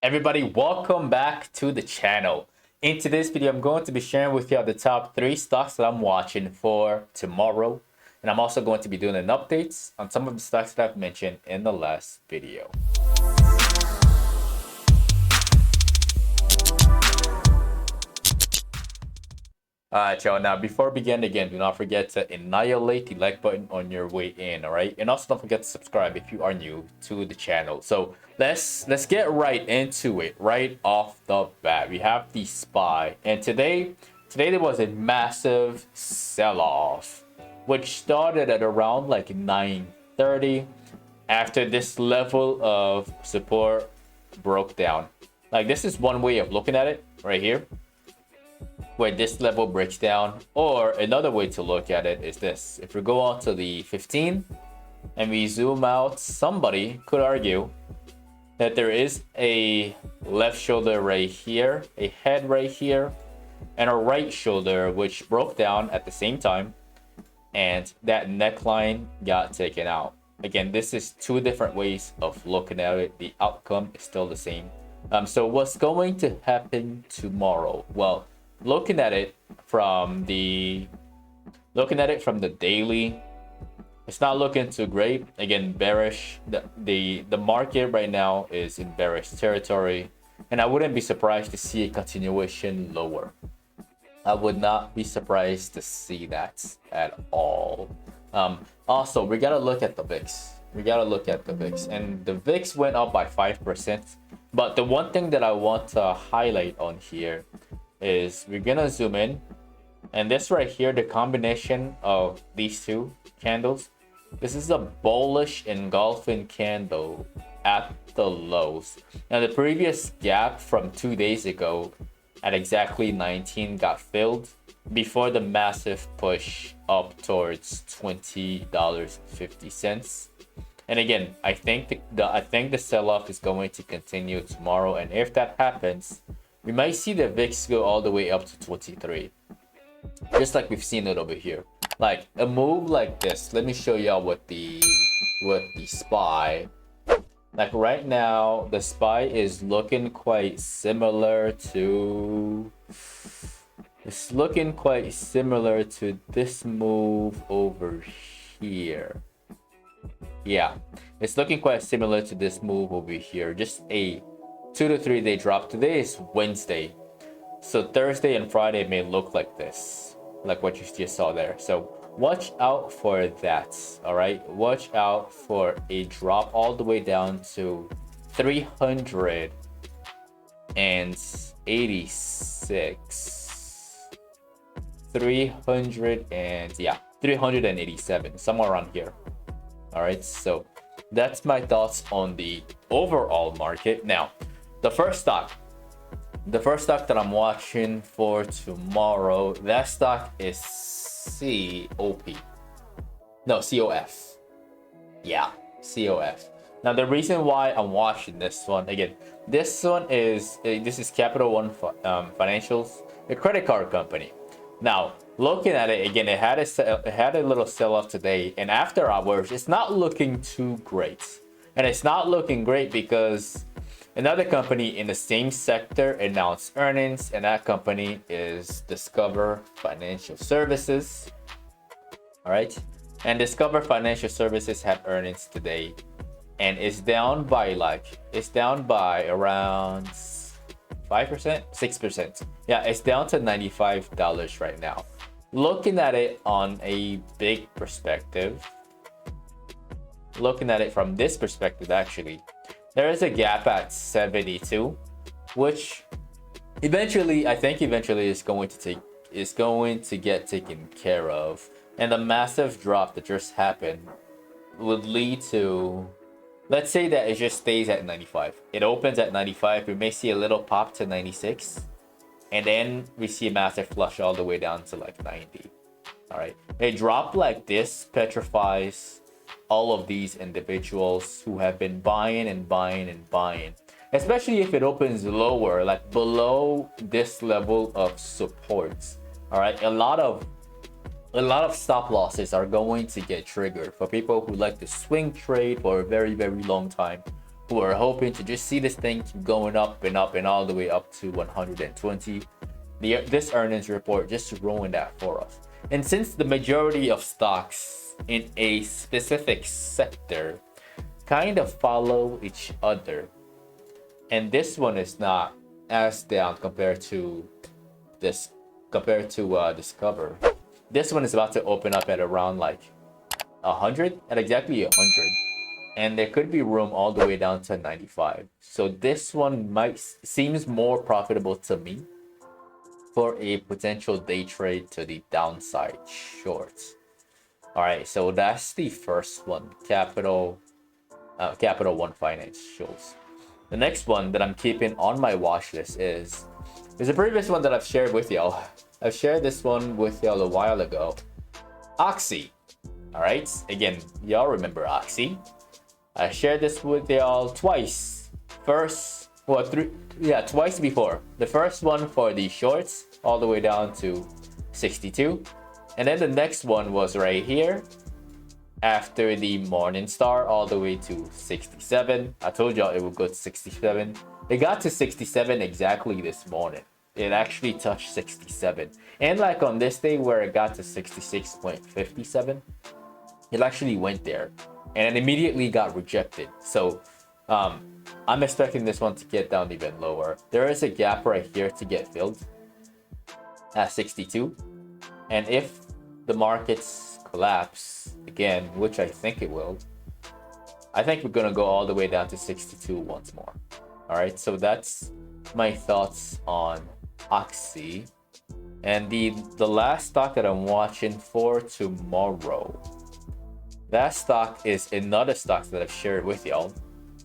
Everybody, welcome back to the channel. In today's video, I'm going to be sharing with you the top 3 stocks that I'm watching for tomorrow. And I'm also going to be doing an updates on some of the stocks that I've mentioned in the last video. Alright, y'all. Now, before we begin again, do not forget to annihilate the like button on your way in, alright? And also don't forget to subscribe if you are new to the channel. So let's get right into it, right off the bat. We have the SPY, and today there was a massive sell-off, which started at around like 9:30 after this level of support broke down. Like, this is one way of looking at it right here, where this level breaks down. Or another way to look at it is this: if we go on to the 15 and we zoom out, somebody could argue that there is a left shoulder right here, a head right here, and a right shoulder which broke down at the same time, and that neckline got taken out. Again, this is two different ways of looking at it. The outcome is still the same. So what's going to happen tomorrow? Well, looking at it from the daily, it's not looking too great. Again, bearish. The market right now is in bearish territory, and I wouldn't be surprised to see a continuation lower. I would not be surprised to see that at all. Also, we gotta look at the VIX. And the VIX went up by 5%. But the one thing that I want to highlight on here is we're gonna zoom in, and this right here, the combination of these two candles, this is a bullish engulfing candle at the lows. Now, the previous gap from 2 days ago at exactly 19 got filled before the massive push up towards $20.50. And again, I think the sell-off is going to continue tomorrow, and if that happens, we might see the VIX go all the way up to 23, just like we've seen it over here. Like a move like this. Let me show y'all what the SPY. Like right now, the SPY is looking quite similar to. It's looking quite similar to this move over here. Yeah, it's looking quite similar to this move over here. Just a 2 to 3 day drop. Today is Wednesday, so Thursday and Friday may look like this, like what you just saw there. So watch out for that. All right, watch out for a drop all the way down to 387, somewhere around here. All right, so that's my thoughts on the overall market. Now, the first stock that I'm watching for tomorrow, that stock is COF. Yeah, COF. Now, the reason why I'm watching this one, again, this is Capital One Financials, a credit card company. Now, looking at it again, it had a little sell-off today, and after hours, it's not looking too great. And it's not looking great because another company in the same sector announced earnings, and that company is Discover Financial Services. All right, and Discover Financial Services had earnings today, and it's down by around 5%, 6%. Yeah, it's down to $95 right now. Looking at it on a big perspective, looking at it from this perspective, actually, there is a gap at 72, which eventually is going to get taken care of. And the massive drop that just happened would lead to, let's say that it just stays at 95. It opens at 95. We may see a little pop to 96, and then we see a massive flush all the way down to like 90. All right, a drop like this petrifies all of these individuals who have been buying and buying and buying, especially if it opens lower, like below this level of support. All right, a lot of stop losses are going to get triggered for people who like to swing trade for a very long time, who are hoping to just see this thing keep going up and up and all the way up to 120. This earnings report just ruined that for us. And since the majority of stocks in a specific sector kind of follow each other, and this one is not as down compared to Discover. This one is about to open up at around like 100, at exactly 100, and there could be room all the way down to 95. So this one seems more profitable to me for a potential day trade to the downside shorts. All right, so that's the first one, Capital One Financials. The next one that I'm keeping on my watch list is a previous one that I've shared with y'all. I've shared this one with y'all a while ago. Oxy. All right, again, y'all remember Oxy. I shared this with y'all twice. Twice before. The first one for the shorts, all the way down to 62. And then the next one was right here after the morning star, all the way to 67. I told y'all it would go to 67. It got to 67 exactly this morning. It actually touched 67. And like on this day where it got to 66.57, it actually went there and it immediately got rejected. So I'm expecting this one to get down even lower. There is a gap right here to get filled at 62. And if the markets collapse again, which I think it will, I think we're going to go all the way down to 62 once more. All right, so that's my thoughts on Oxy. And the last stock that I'm watching for tomorrow, that stock is another stock that I've shared with y'all,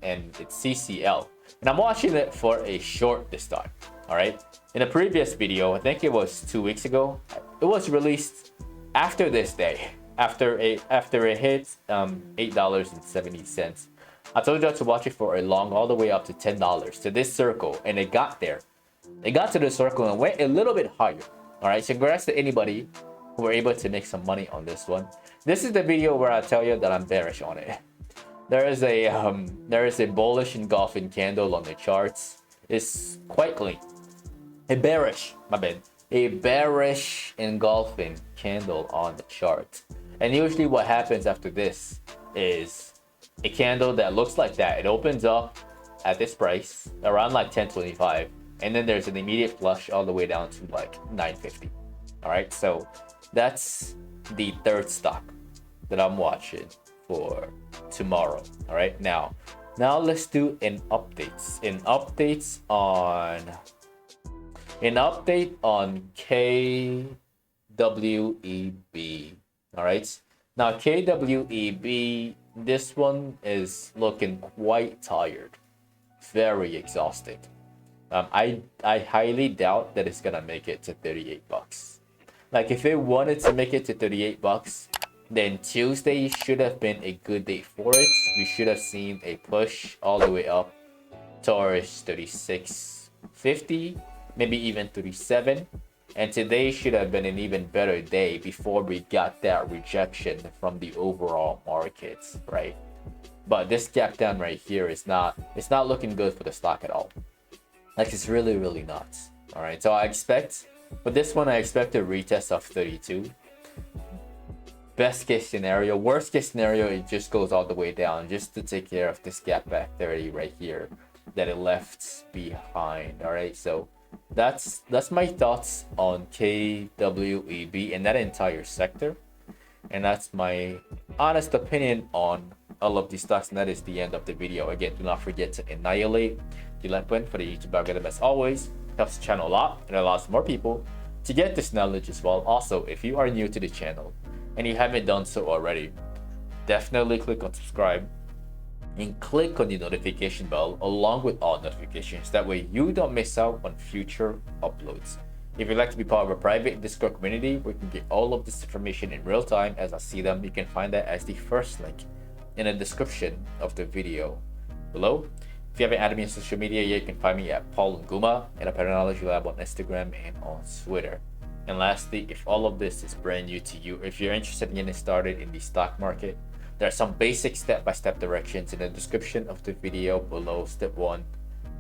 and it's CCL. And I'm watching it for a short this time. All right, in a previous video, I think it was 2 weeks ago, it was released after this day, after it hit $8.70. I told y'all to watch it for a long, all the way up to $10 to this circle, and it got there. It got to the circle and went a little bit higher. All right, so congrats to anybody who were able to make some money on this one. This is the video where I tell you that I'm bearish on it. There is a bullish engulfing candle on the charts. It's quite clean. A bearish engulfing candle on the chart. And usually what happens after this is a candle that looks like that. It opens up at this price around like 10.25, and then there's an immediate flush all the way down to like 9.50. All right, so that's the third stock that I'm watching for tomorrow. All right, now let's do an update on KWEB. All right, now KWEB, this one is looking quite tired, very exhausted. I highly doubt that it's gonna make it to 38 bucks. Like if it wanted to make it to 38 bucks, then Tuesday should have been a good day for it. We should have seen a push all the way up towards 36.50, maybe even 37. And today should have been an even better day before we got that rejection from the overall markets, right? But this gap down right here it's not looking good for the stock at all. Like it's really, really not. All right, so I expect a retest of 32. Best case scenario, worst case scenario, it just goes all the way down just to take care of this gap back 30 right here that it left behind. All right, so that's my thoughts on KWEB and that entire sector, and that's my honest opinion on all of these stocks, and that is the end of the video. Again, do not forget to annihilate the like button for the YouTube algorithm. As always, it helps the channel a lot and allows more people to get this knowledge as well. Also, if you are new to the channel and you haven't done so already, definitely click on subscribe and click on the notification bell along with all notifications. That way you don't miss out on future uploads. If you'd like to be part of a private Discord community where you can get all of this information in real time as I see them, you can find that as the first link in the description of the video below. If you haven't added me on social media yet, you can find me at NGumah and a PATTERNOLOGY LAB on Instagram and on Twitter. And lastly, if all of this is brand new to you, if you're interested in getting started in the stock market, There are some basic step-by-step directions in the description of the video below, step 1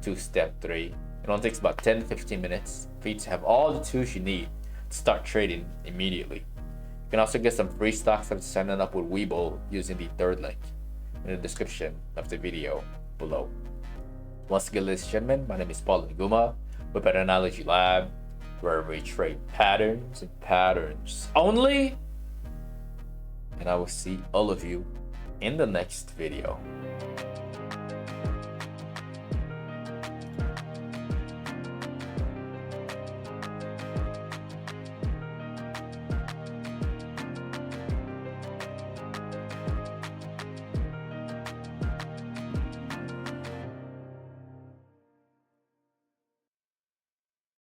to step 3. It only takes about 10-15 minutes for you to have all the tools you need to start trading immediately. You can also get some free stocks after signing up with Webull using the third link in the description of the video below. Once again, ladies and gentlemen, my name is NGumah with PATTERNOLOGY LAB, where we trade patterns and patterns only. And I will see all of you in the next video.